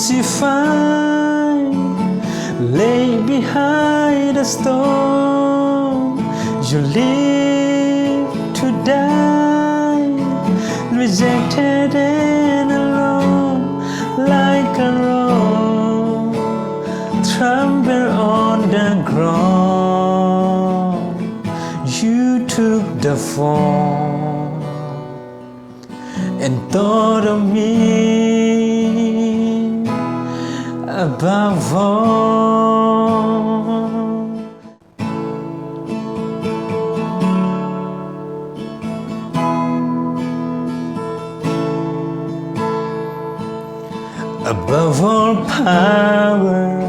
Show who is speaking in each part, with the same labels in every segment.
Speaker 1: crucified, lay behind a stone. You live to die, rejected and alone, like a rose, trampled on the ground. You took the fall and thought of me above all. Above all power,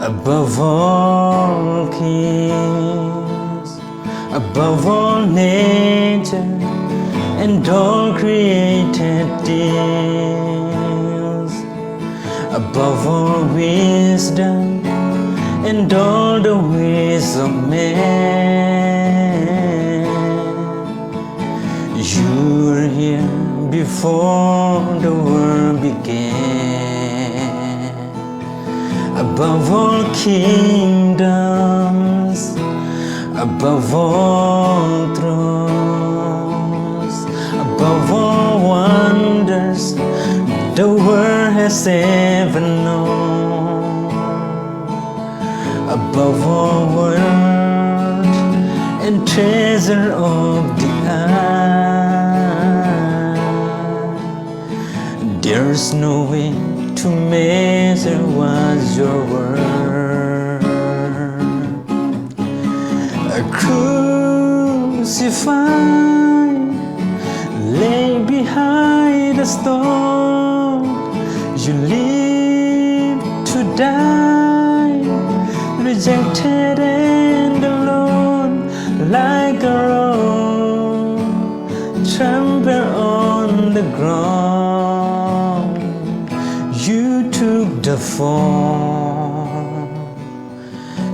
Speaker 1: above all kings, above all nature and all created things, above all wisdom and all the ways of man. You were here before the world began. Above all kingdoms, above all thrones, above all wonders the world has ever known, above all world and treasure of the earth. There's no way to measure what's your worth. Crucified, lay behind a stone. You live to die, rejected and alone, like a rose, trampled on the ground. You took the fall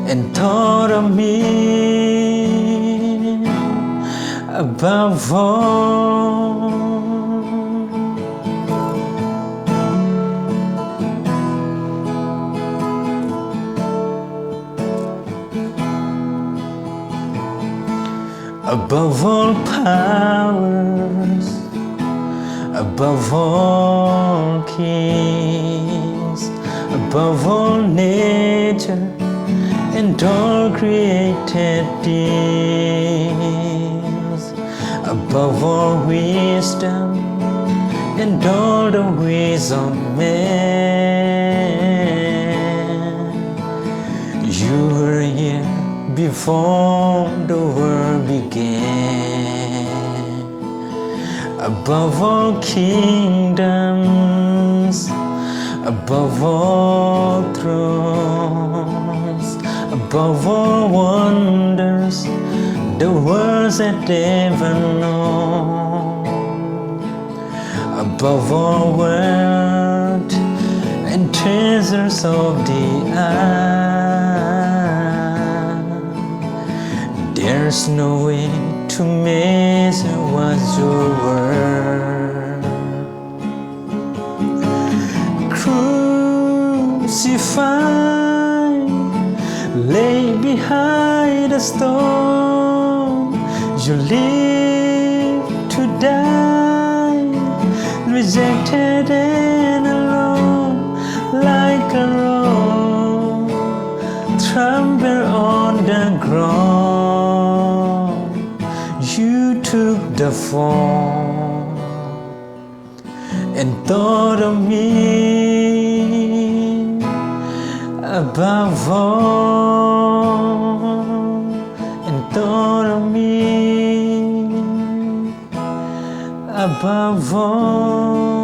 Speaker 1: and thought of me above all. Above all powers, above all kings, above all nature and all created things, above all wisdom and all the ways of man. You were here before the world began. Above all kingdoms, above all thrones, above all wonders the world had ever known, above all world and treasures of the earth. There's no way to measure what's your worth. Crucified, lay behind a stone. You live to die, rejected and alone, like a rose, trampled on the ground. You took the fall and thought of me above all, and thought of me above all.